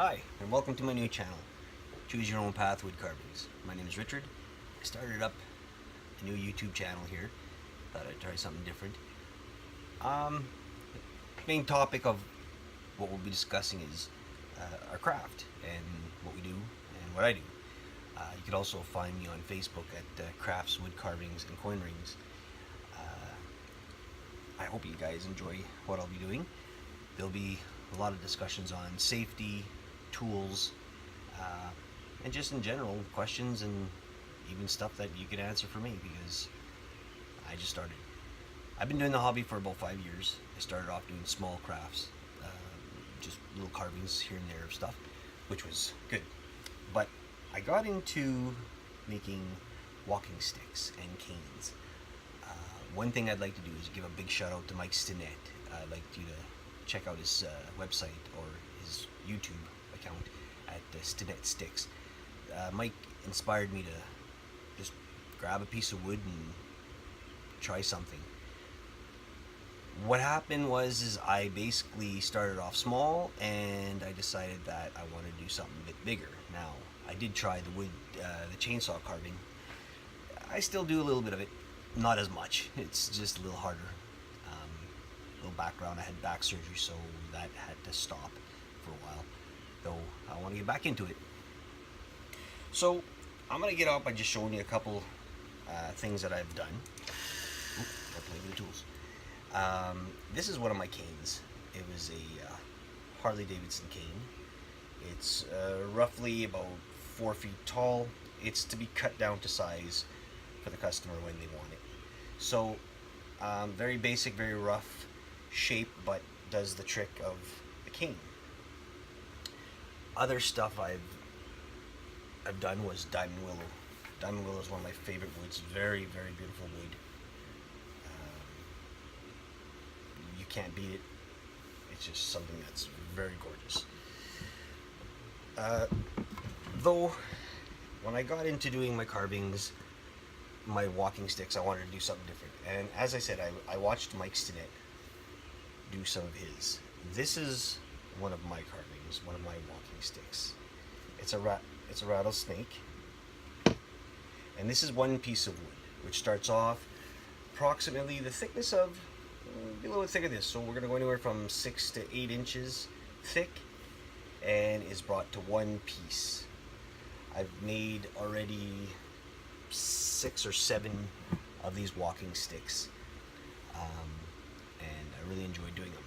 Hi, and welcome to my new channel, Choose Your Own Path Wood Carvings. My name is Richard. I started up a new YouTube channel here. Thought I'd try something different. The main topic of what we'll be discussing is our craft and what we do and what I do. You could also find me on Facebook at Crafts, Wood Carvings, and Coin Rings. I hope you guys enjoy what I'll be doing. There'll be a lot of discussions on safety, tools, and just in general questions and even stuff that you can answer for me because I just started. I've been doing the hobby for about 5 years. I started off doing small crafts, just little carvings here and there of stuff, which was good. But I got into making walking sticks and canes. One thing I'd like to do is give a big shout out to Mike Stinnett. I'd like you to check out his website or his YouTube account at Stinnett Sticks. Mike inspired me to just grab a piece of wood and try something. What happened was I basically started off small and I decided that I wanted to do something a bit bigger. Now, I did try the chainsaw carving. I still do a little bit of it. Not as much. It's just a little harder. Little background, I had back surgery, so that had to stop for a while. Though I want to get back into it. So I'm going to get off by just showing you a couple things that I've done. Got to play with the tools. This is one of my canes. It was a Harley Davidson cane. It's roughly about 4 feet tall. It's to be cut down to size for the customer when they want it. So very basic, very rough shape, but does the trick of the cane. Other stuff I've done was diamond willow. Diamond willow is one of my favorite woods. Very, very beautiful wood. You can't beat it. It's just something that's very gorgeous. Though when I got into doing my carvings, my walking sticks, I wanted to do something different. And as I said, I watched Mike Stinnett do some of his. This is one of my carvings, one of my walking sticks. It's a rattlesnake. And this is one piece of wood, which starts off approximately the thickness of, a little bit thicker than this. So we're going to go anywhere from 6 to 8 inches thick and is brought to one piece. I've made already 6 or 7 of these walking sticks, and I really enjoy doing them.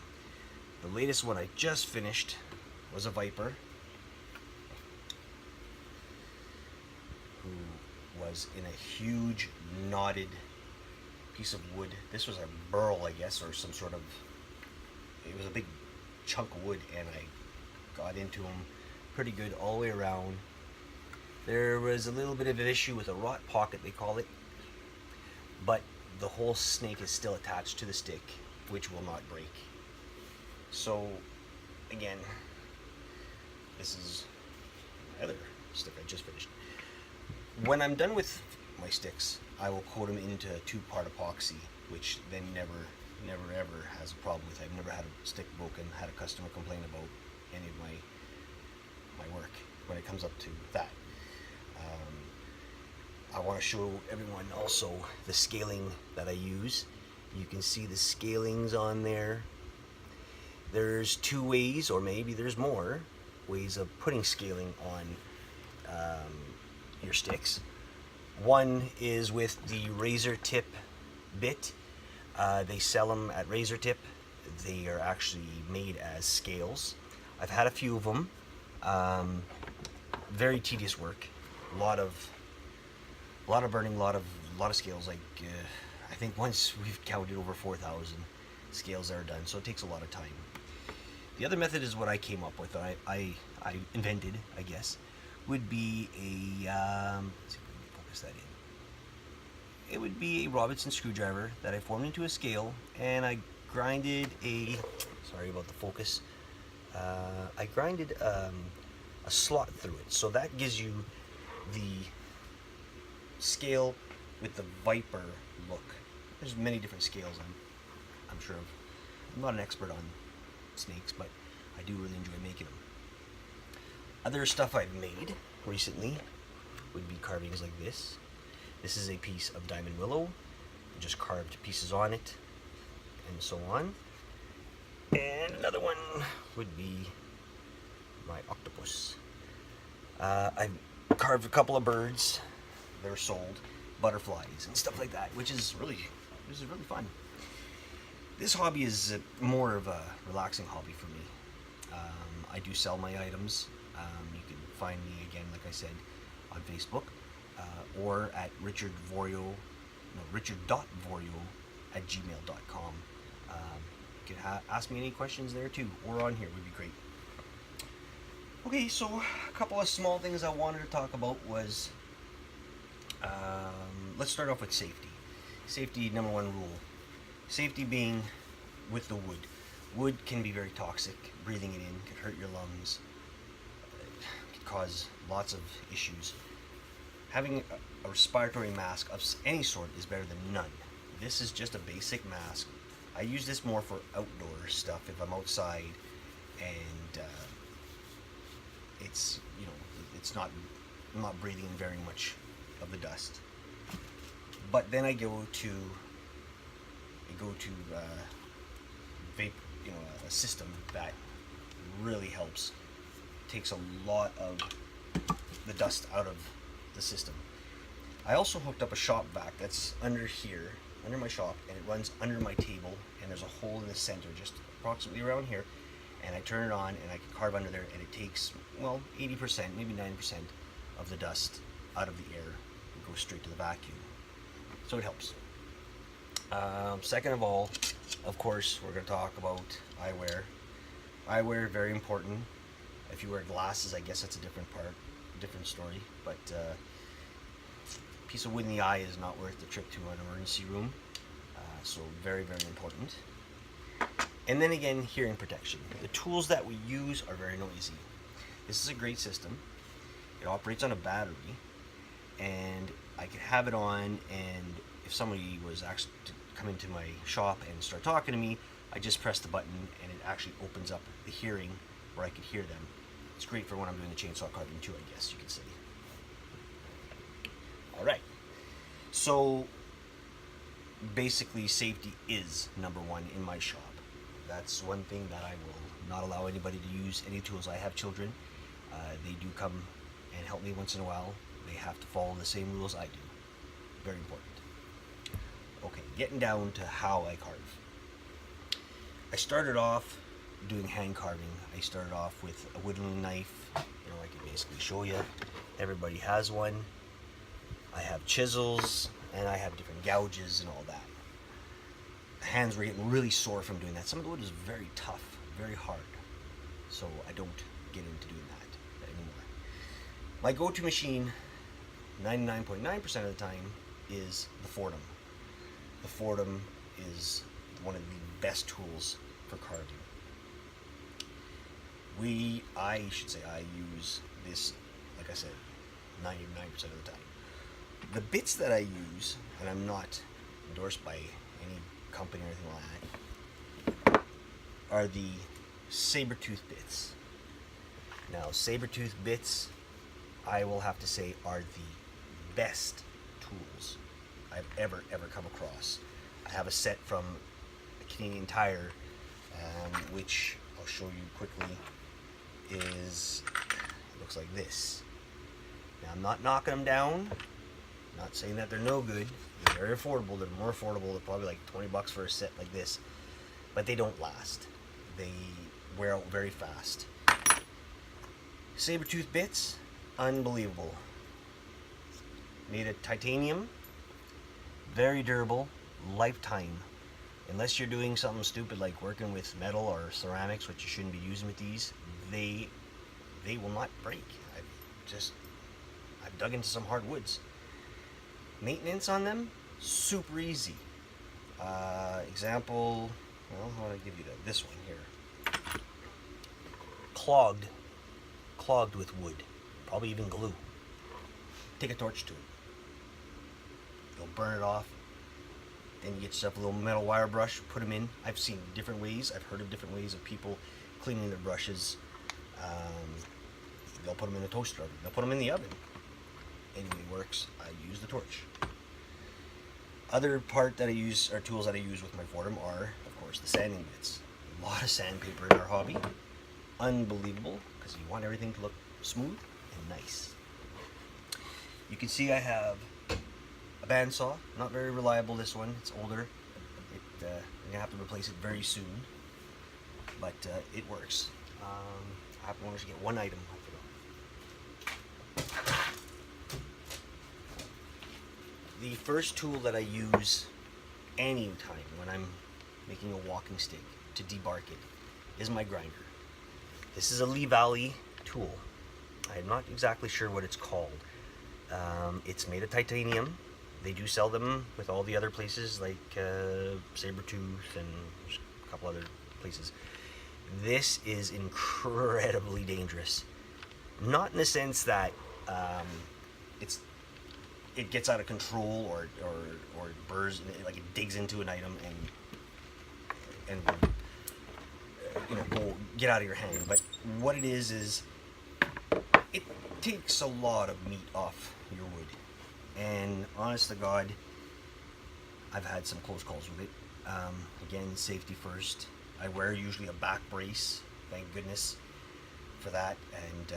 The latest one I just finished was a viper who was in a huge knotted piece of wood. This was a burl, I guess, or some sort of, it was a big chunk of wood, and I got into them pretty good all the way around. There was a little bit of an issue with a rot pocket, they call it, but the whole snake is still attached to the stick, which will not break. So, again, this is another stick I just finished. When I'm done with my sticks, I will coat them into 2-part epoxy, which then never ever has a problem with. I've never had a stick broken, had a customer complain about any of my work when it comes up to that. I want to show everyone also the scaling that I use. You can see the scalings on there. There's 2 ways, or maybe there's more ways of putting scaling on your sticks. One is with the razor tip bit. They sell them at razor tip. They are actually made as scales. I've had a few of them. Very tedious work. A lot of burning, a lot of scales. Like I think once we've counted over 4,000 scales that are done, so it takes a lot of time. The other method is what I came up with. I invented, I guess, would be a let's see if we can focus that in. It would be a Robinson screwdriver that I formed into a scale, and I grinded a. Sorry about the focus. I grinded a slot through it, so that gives you the scale with the viper look. There's many different scales I'm sure of. I'm not an expert on snakes, but I do really enjoy making them. Other stuff I've made recently would be carvings like this. This is a piece of diamond willow, just carved pieces on it, and so on. And another one would be my octopus. I've carved a couple of birds. They're sold, butterflies and stuff like that, which is really fun. This hobby is more of a relaxing hobby for me. I do sell my items. You can find me again, like I said, on Facebook or at richard.vorio at gmail.com. You can ask me any questions there too, or on here would be great. Okay, so a couple of small things I wanted to talk about was, let's start off with safety. Safety, number one rule. Safety being with the wood. Wood can be very toxic. Breathing it in can hurt your lungs. It can cause lots of issues. Having a respiratory mask of any sort is better than none. This is just a basic mask. I use this more for outdoor stuff if I'm outside and it's, you know, it's not, I'm not breathing in very much of the dust. But then I go to vape, you know, a system that really helps. Takes a lot of the dust out of the system. I also hooked up a shop vac that's under here, under my shop, and it runs under my table, and there's a hole in the center just approximately around here, and I turn it on and I can carve under there, and it takes, well, 80%, maybe 90% of the dust out of the air and goes straight to the vacuum. So it helps. Second of all, of course, we're going to talk about eyewear. Eyewear, very important. If you wear glasses, I guess that's a different story, but a piece of wood in the eye is not worth the trip to an emergency room, so very, very important. And then again, hearing protection. The tools that we use are very noisy. This is a great system. It operates on a battery, and I could have it on, and if somebody was actually to come into my shop and start talking to me, I just press the button and it actually opens up the hearing where I could hear them. It's great for when I'm doing the chainsaw carving too, I guess you could say. Alright, so basically safety is number one in my shop. That's one thing that I will not allow anybody to use any tools. I have children. They do come and help me once in a while. They have to follow the same rules I do. Very important. Okay, getting down to how I carve. I started off doing hand carving. I started off with a whittling knife. You know, I can basically show you. Everybody has one. I have chisels, and I have different gouges and all that. Hands were getting really sore from doing that. Some of the wood is very tough, very hard. So I don't get into doing that anymore. My go-to machine, 99.9% of the time, is the Fordham. The Fordham is one of the best tools for carving. I use this, like I said, 99% of the time. The bits that I use, and I'm not endorsed by any company or anything like that, are the Sabertooth bits. Now, Sabertooth bits, I will have to say, are the best tools I've ever come across. I have a set from Canadian Tire, which I'll show you quickly, looks like this. Now, I'm not knocking them down, not saying that they're no good. They're very affordable. They're more affordable. They're probably like 20 bucks for a set like this, but they don't last. They wear out very fast. Sabertooth bits, unbelievable. Made of titanium, very durable, lifetime. Unless you're doing something stupid like working with metal or ceramics, which you shouldn't be using with these, they will not break. I've dug into some hard woods. Maintenance on them, super easy. Example, well, how do I give you this one here? Clogged with wood, probably even glue. Take a torch to it. You'll burn it off. Then you get yourself a little metal wire brush, put them in. I've seen different ways. I've heard of different ways of people cleaning their brushes. They'll they'll put them in a toaster oven. They'll put them in the oven. Anyway, works. I use the torch. Other part that I use, or tools that I use with my Fordham are, of course, the sanding bits. A lot of sandpaper in our hobby. Unbelievable, because you want everything to look smooth and nice. You can see I have a bandsaw. Not very reliable, this one. It's older. I'm going to have to replace it very soon. But it works. I have to only get one item. The first tool that I use anytime when I'm making a walking stick to debark it is my grinder. This is a Lee Valley tool. I'm not exactly sure what it's called. It's made of titanium. They do sell them with all the other places like Sabertooth and a couple other places. This is incredibly dangerous. Not in the sense that it gets out of control or it burrs, like it digs into an item and go get out of your hand. But what it is it takes a lot of meat off your wood. And honest to God, I've had some close calls with it. Again, safety first. I wear usually a back brace, thank goodness for that. And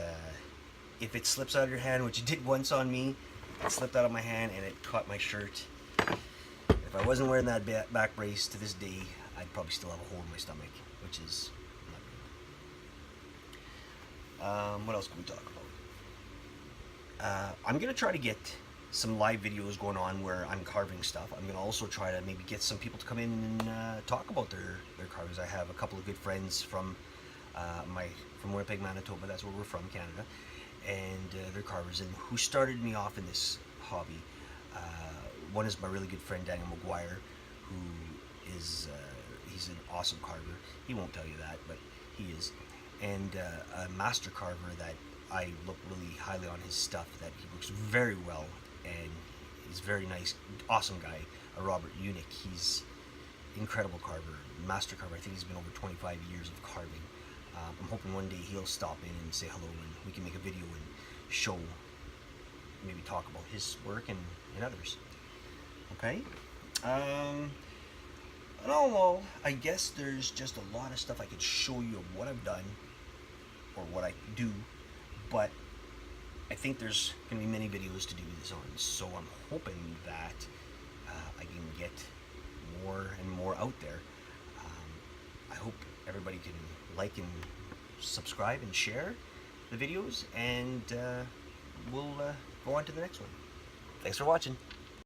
if it slips out of your hand, which it did once on me, it slipped out of my hand and it caught my shirt. If I wasn't wearing that back brace to this day, I'd probably still have a hole in my stomach, which is not good. What else can we talk about? I'm going to try to get some live videos going on where I'm carving stuff. I'm going to also try to maybe get some people to come in and talk about their carvings. I have a couple of good friends from Winnipeg, Manitoba. That's where we're from, Canada. And they're carvers, and who started me off in this hobby. One is my really good friend Daniel McGuire, who is he's an awesome carver. He won't tell you that, but he is. And a master carver that I look really highly on his stuff, that he works very well, and he's very nice, awesome guy. Robert Unick, he's incredible carver, master carver. I think he's been over 25 years of carving. I'm hoping one day he'll stop in and say hello, and we can make a video and show, maybe talk about his work and others. Okay? And all, I guess there's just a lot of stuff I could show you of what I've done, or what I do, but I think there's going to be many videos to do this on, so I'm hoping that I can get more and more out there. I hope everybody can like and subscribe and share the videos, and we'll go on to the next one. Thanks for watching.